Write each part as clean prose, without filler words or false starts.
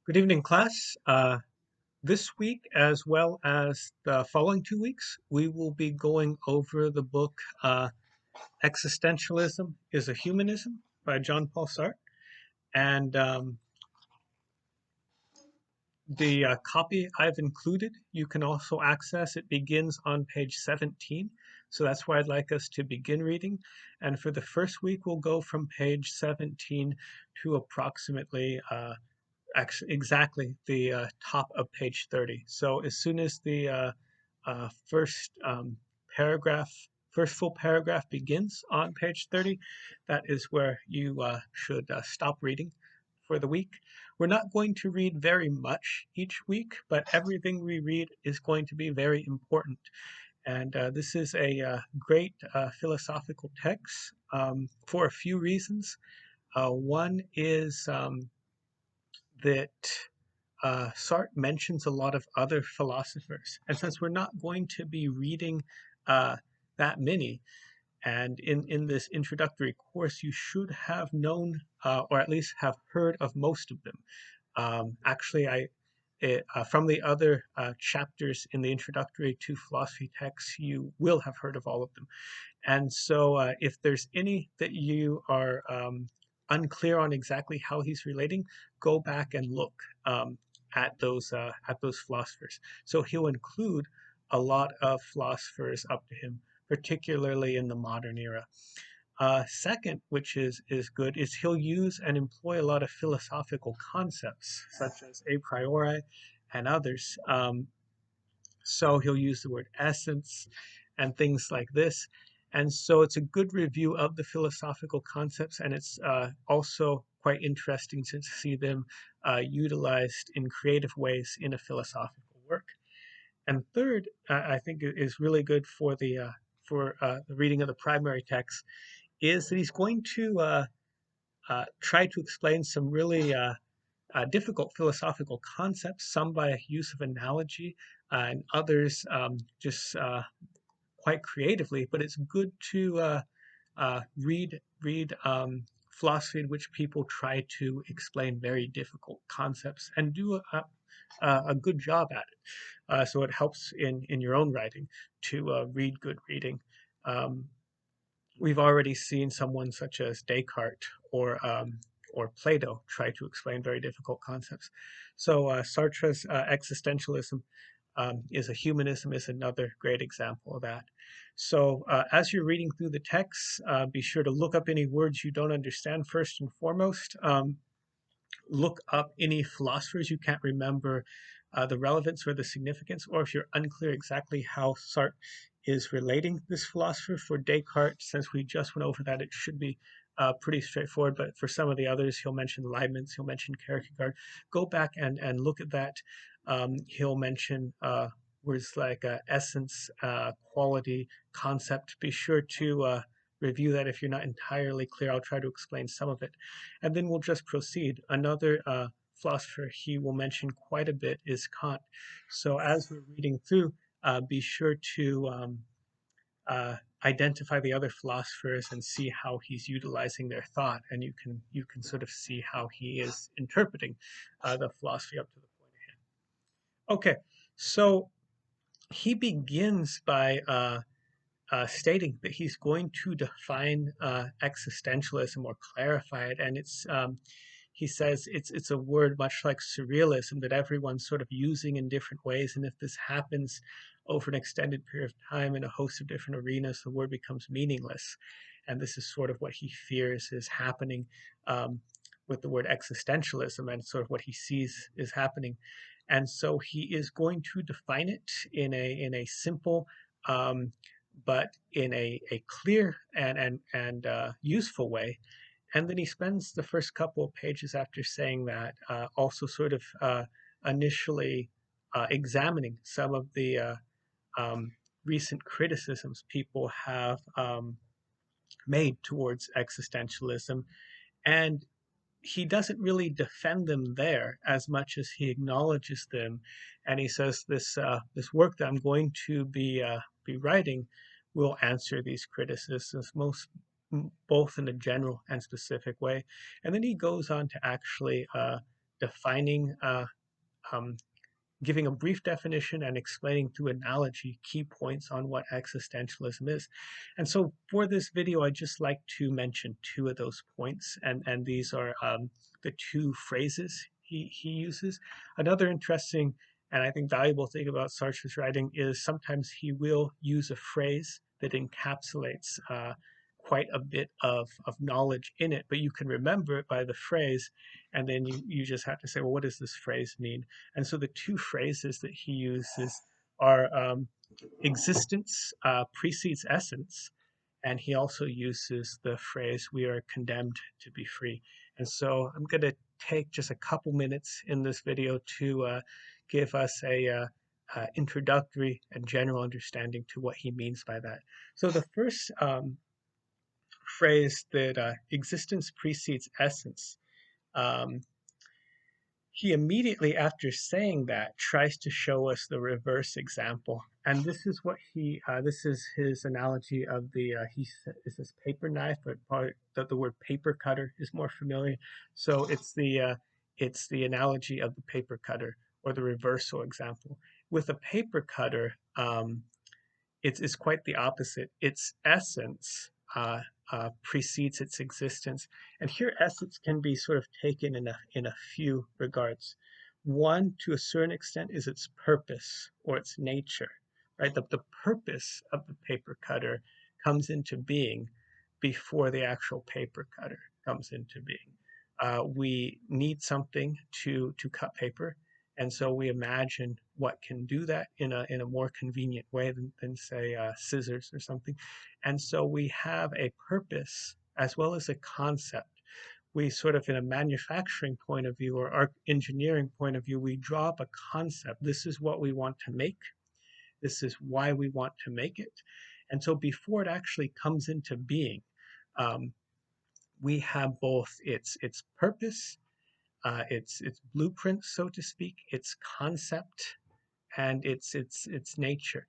Good evening, class. This week, as well as the following 2 weeks, we will be going over the book Existentialism is a Humanism by John Paul Sartre. And the copy I've included, you can also access. It begins on page 17. So that's where I'd like us to begin reading. And for the first week, we'll go from page 17 to approximately actually exactly the top of page 30. So as soon as the first paragraph, first full paragraph begins on page 30, that is where you should stop reading for the week. We're not going to read very much each week, but everything we read is going to be very important. And this is a great philosophical text for a few reasons. One is that Sartre mentions a lot of other philosophers. And since we're not going to be reading that many, and in this introductory course, you should have known or at least have heard of most of them. Actually, from the other chapters in the introductory to philosophy texts, you will have heard of all of them. And so if there's any that you are unclear on exactly how he's relating, go back and look at those philosophers. So he'll include a lot of philosophers up to him, particularly in the modern era. Second, which is good, is he'll use and employ a lot of philosophical concepts such as a priori and others. So he'll use the word essence and things like this. And so it's a good review of the philosophical concepts, and it's also quite interesting to see them utilized in creative ways in a philosophical work. And third, I think is really good for the reading of the primary text, is that he's going to try to explain some really difficult philosophical concepts, some by use of analogy, and others just quite creatively. But it's good to read philosophy in which people try to explain very difficult concepts and do a good job at it. So it helps in your own writing to read good reading. Um, we've already seen someone such as Descartes or Plato try to explain very difficult concepts. So Sartre's existentialism is a humanism is another great example of that. So as you're reading through the text, be sure to look up any words you don't understand first and foremost. Look up any philosophers you can't remember the relevance or the significance, or if you're unclear exactly how Sartre is relating this philosopher. For Descartes, since we just went over that, it should be pretty straightforward. But for some of the others, he'll mention Leibniz, he'll mention Kierkegaard. Go back and look at that. He'll mention words like essence, quality, concept. Be sure to review that if you're not entirely clear. I'll try to explain some of it. And then we'll just proceed. Another philosopher he will mention quite a bit is Kant. So as we're reading through, be sure to identify the other philosophers and see how he's utilizing their thought, and you can sort of see how he is interpreting the philosophy up to the point ahead. Okay, so he begins by stating that he's going to define existentialism or clarify it, and he says it's a word much like surrealism that everyone's sort of using in different ways, and if this happens over an extended period of time in a host of different arenas, the word becomes meaningless, and this is sort of what he fears is happening with the word existentialism, and sort of what he sees is happening. And so he is going to define it in a simple but in a clear and useful way. And then he spends the first couple of pages after saying that also sort of initially examining some of the um, recent criticisms people have made towards existentialism. And he doesn't really defend them there as much as he acknowledges them, and he says this work that I'm going to be writing will answer these criticisms both in a general and specific way. And then he goes on to actually defining um, giving a brief definition and explaining through analogy key points on what existentialism is. And so for this video, I'd just like to mention two of those points, and these are the two phrases he uses. Another interesting and I think valuable thing about Sartre's writing is sometimes he will use a phrase that encapsulates quite a bit of knowledge in it, but you can remember it by the phrase, and then you just have to say, well, what does this phrase mean? And so the two phrases that he uses are existence precedes essence, and he also uses the phrase, we are condemned to be free. And so I'm going to take just a couple minutes in this video to give us a introductory and general understanding to what he means by that. So the first phrase that existence precedes essence, um, he immediately, after saying that, tries to show us the reverse example. And this is what this is his analogy of is this paper knife, but probably the word paper cutter is more familiar. So it's the analogy of the paper cutter, or the reversal example. With a paper cutter, it's quite the opposite. Its essence precedes its existence. And here, essence can be sort of taken in a few regards. One, to a certain extent, is its purpose or its nature, right? The purpose of the paper cutter comes into being before the actual paper cutter comes into being. We need something to cut paper, and so we imagine what can do that in a more convenient way than say scissors or something. And so we have a purpose as well as a concept. We sort of, in a manufacturing point of view or our engineering point of view, we draw up a concept. This is what we want to make. This is why we want to make it. And so before it actually comes into being, um, we have both its purpose, its blueprint, so to speak, its concept, and its nature.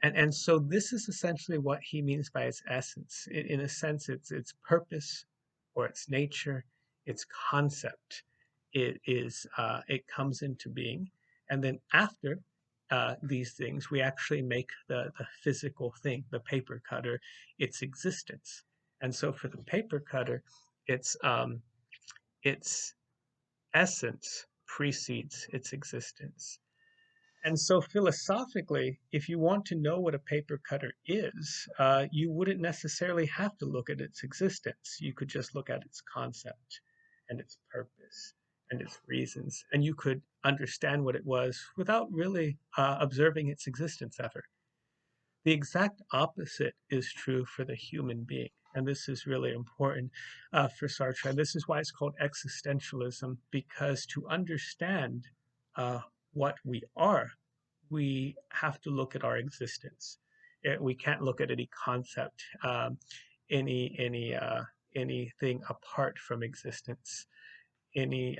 And so this is essentially what he means by its essence. In a sense, its purpose or its nature, its concept. It comes into being, and then after these things, we actually make the physical thing, the paper cutter, its existence. And so for the paper cutter, its essence precedes its existence. And so philosophically, if you want to know what a paper cutter is, you wouldn't necessarily have to look at its existence. You could just look at its concept and its purpose and its reasons, and you could understand what it was without really observing its existence ever. The exact opposite is true for the human being. And this is really important for Sartre. And this is why it's called existentialism, because to understand what we are, we have to look at our existence. We can't look at any concept, anything apart from existence, any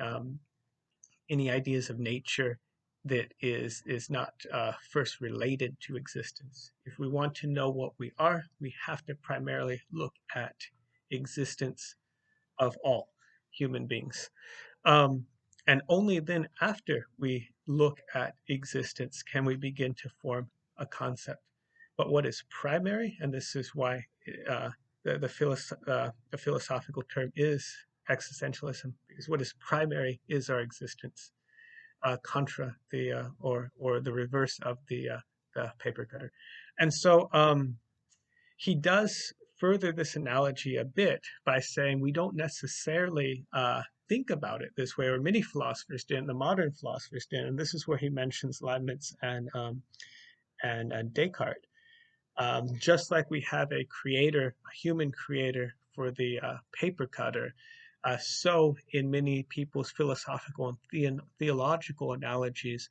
any ideas of nature that is not first related to existence. If we want to know what we are, we have to primarily look at existence of all human beings. Um, and only then, after we look at existence, can we begin to form a concept. But what is primary, and this is why the philosophical term is existentialism, because what is primary is our existence, contra or the reverse of the paper cutter. And so he does further this analogy a bit by saying we don't necessarily think about it this way, or many philosophers didn't, the modern philosophers didn't. And this is where he mentions Leibniz and Descartes. Just like we have a creator, a human creator for the paper cutter, so in many people's philosophical and theological analogies,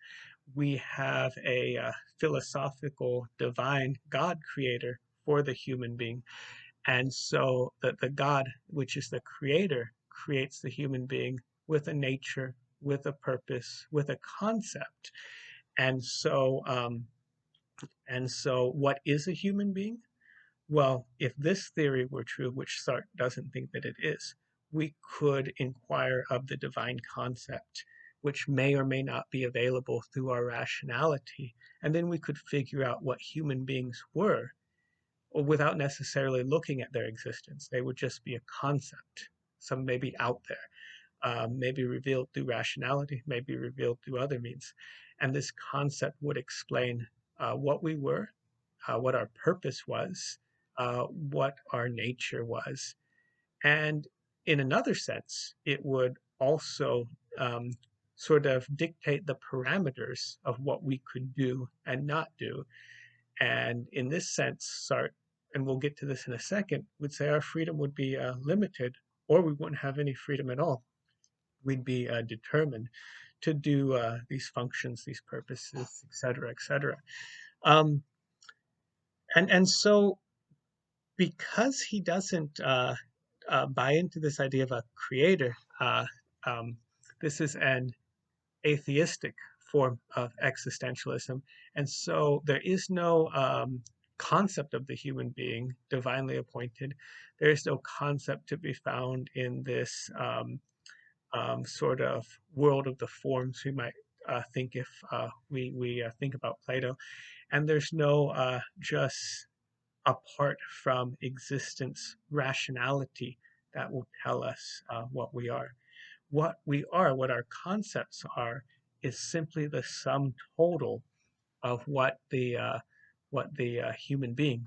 we have a philosophical divine God creator for the human being. And so the God, which is the creator, creates the human being with a nature, with a purpose, with a concept. And so, what is a human being? Well, if this theory were true, which Sartre doesn't think that it is, we could inquire of the divine concept, which may or may not be available through our rationality. And then we could figure out what human beings were, or without necessarily looking at their existence. They would just be a concept, some maybe out there, maybe revealed through rationality, maybe revealed through other means. And this concept would explain what we were, what our purpose was, what our nature was. And in another sense, it would also sort of dictate the parameters of what we could do and not do. And in this sense, and we'll get to this in a second, would say our freedom would be limited, or we wouldn't have any freedom at all. We'd be determined to do these functions, these purposes, et cetera, et cetera. Um, and so because he doesn't buy into this idea of a creator, um, this is an atheistic form of existentialism. And so there is no concept of the human being divinely appointed. There is no concept to be found in this sort of world of the forms we might think if we think about Plato. And there's no just apart from existence rationality that will tell us what we are. What we are, what our concepts are, is simply the sum total of what the human being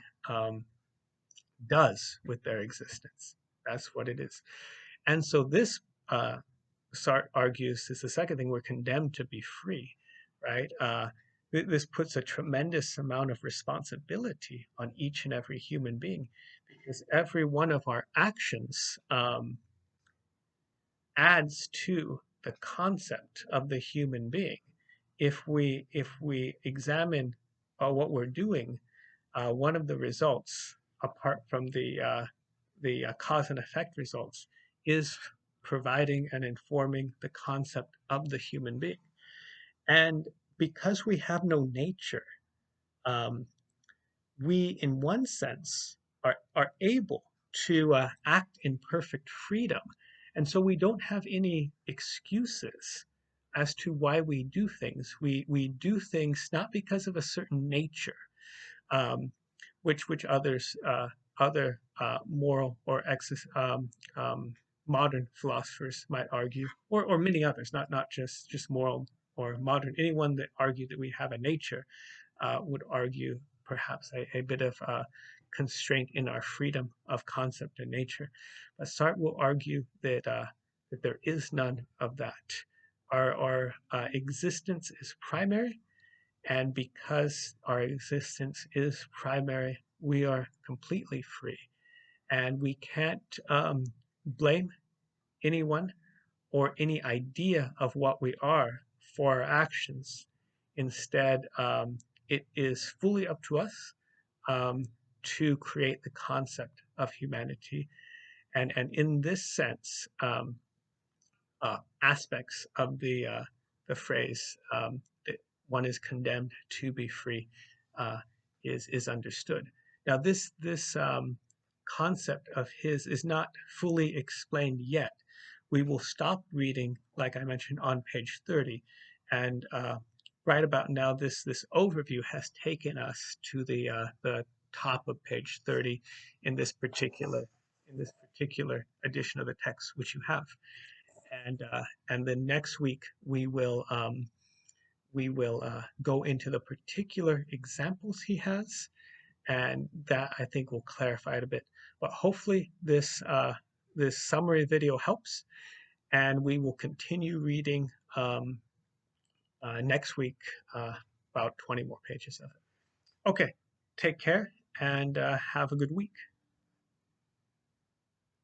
does with their existence. That's what it is. And so this Sartre argues is the second thing, we're condemned to be free, right? This puts a tremendous amount of responsibility on each and every human being, because every one of our actions adds to the concept of the human being. If we examine what we're doing, one of the results, apart from the cause and effect results, is providing and informing the concept of the human being. And because we have no nature, um, we, in one sense, are able to act in perfect freedom. And so we don't have any excuses as to why we do things. We do things not because of a certain nature, um, which other moral or modern philosophers might argue, or many others, not just moral or modern. Anyone that argued that we have a nature would argue perhaps a bit of constraint in our freedom of concept and nature. But Sartre will argue that there is none of that. Our existence is primary, and because our existence is primary, we are completely free. And we can't blame anyone or any idea of what we are for our actions. Instead, it is fully up to us um, to create the concept of humanity. And in this sense, aspects of the phrase that one is condemned to be free uh, is understood. Now, this concept of his is not fully explained yet. We will stop reading, like I mentioned, on page 30, and right about now, this overview has taken us to the top of page 30 in this particular edition of the text, which you have. And then next week we will go into the particular examples he has, and that I think will clarify it a bit. But hopefully this summary video helps, and we will continue reading next week, about 20 more pages of it. Okay, take care and have a good week.